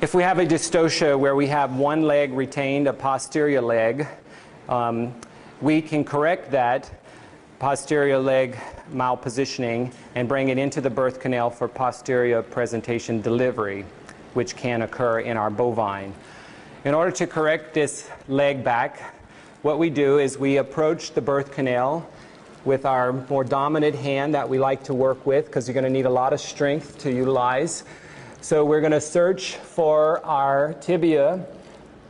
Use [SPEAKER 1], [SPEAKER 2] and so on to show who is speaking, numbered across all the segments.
[SPEAKER 1] If we have a dystocia where we have one leg retained, a posterior leg, we can correct that posterior leg malpositioning and bring it into the birth canal for posterior presentation delivery, which can occur in our bovine. In order to correct this leg back, what we do is we approach the birth canal with our more dominant hand that we like to work with, because you're going to need a lot of strength to utilize. So we're going to search for our tibia,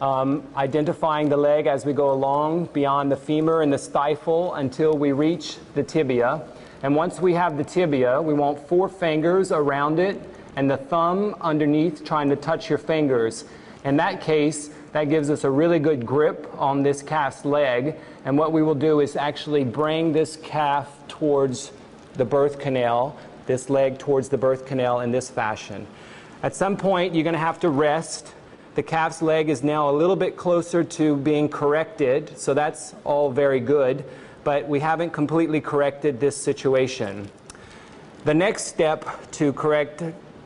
[SPEAKER 1] identifying the leg as we go along beyond the femur and the stifle until we reach the tibia. And once we have the tibia, we want 4 fingers around it and the thumb underneath trying to touch your fingers. In that case, that gives us a really good grip on this calf's leg. And what we will do is actually bring this calf towards the birth canal, this leg towards the birth canal in this fashion. At some point, you're going to have to rest. The calf's leg is now a little bit closer to being corrected, so that's all very good, but we haven't completely corrected this situation. The next step to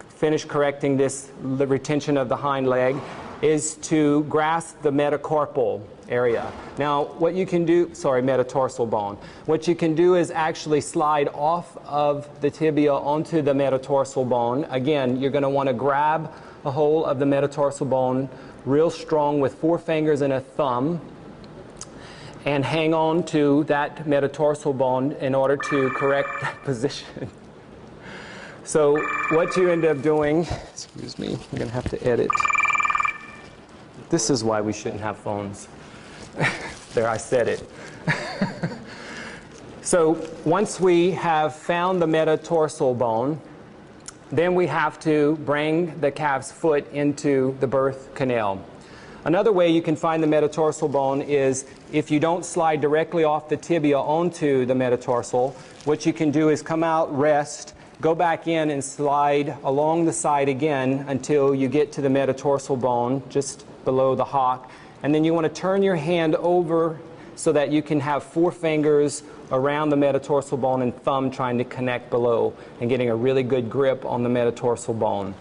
[SPEAKER 1] finish correcting the retention of the hind leg is to grasp the metacarpal area. Now, what you can do, metatarsal bone. What you can do is actually slide off of the tibia onto the metatarsal bone. Again, you're going to want to grab a hold of the metatarsal bone real strong with 4 fingers and a thumb and hang on to that metatarsal bone in order to correct that position. So what you end up doing, excuse me, I'm going to have to edit. This is why we shouldn't have phones. There, I said it. So once we have found the metatarsal bone, then we have to bring the calf's foot into the birth canal. Another way you can find the metatarsal bone is if you don't slide directly off the tibia onto the metatarsal, what you can do is come out, rest, go back in and slide along the side again until you get to the metatarsal bone just below the hock. And then you want to turn your hand over so that you can have 4 fingers around the metatarsal bone and thumb trying to connect below and getting a really good grip on the metatarsal bone.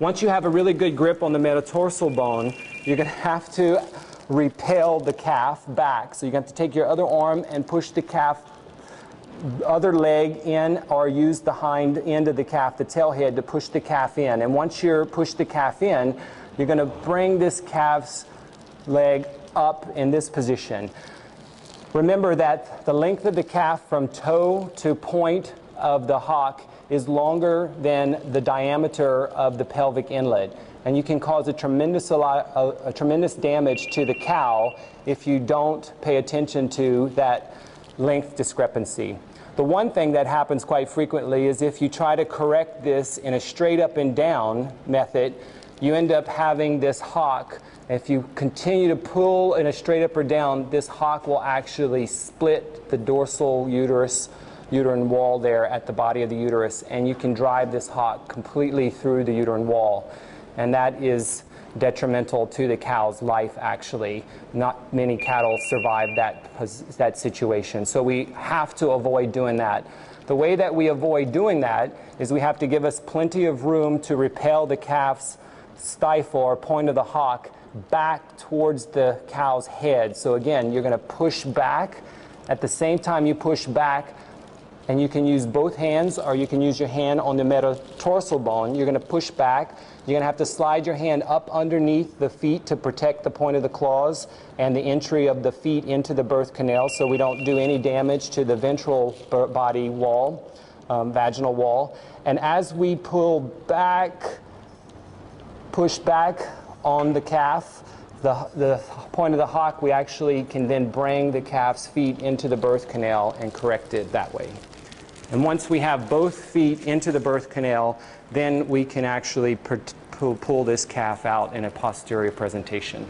[SPEAKER 1] Once you have a really good grip on the metatarsal bone, you're going to have to repel the calf back. So you're going to have to take your other arm and push the calf, other leg in, or use the hind end of the calf, the tail head, to push the calf in. And once you're pushed the calf in, you're going to bring this calf's leg up in this position. Remember that the length of the calf from toe to point of the hock is longer than the diameter of the pelvic inlet. And you can cause a tremendous damage to the cow if you don't pay attention to that length discrepancy. The one thing that happens quite frequently is if you try to correct this in a straight up and down method, you end up having this hock. If you continue to pull in a straight up or down, this hock will actually split the dorsal uterine wall there at the body of the uterus, and you can drive this hock completely through the uterine wall. And that is detrimental to the cow's life, actually. Not many cattle survive that situation. So we have to avoid doing that. The way that we avoid doing that is we have to give us plenty of room to repel the calf's stifle or point of the hock back towards the cow's head. So again, you're going to push back. At the same time you push back, and you can use both hands or you can use your hand on the metatarsal bone, you're going to push back. You're going to have to slide your hand up underneath the feet to protect the point of the claws and the entry of the feet into the birth canal, so we don't do any damage to the ventral body wall, vaginal wall. And as we pull back, push back on the calf, the point of the hock, we actually can then bring the calf's feet into the birth canal and correct it that way. And once we have both feet into the birth canal, then we can actually pull this calf out in a posterior presentation.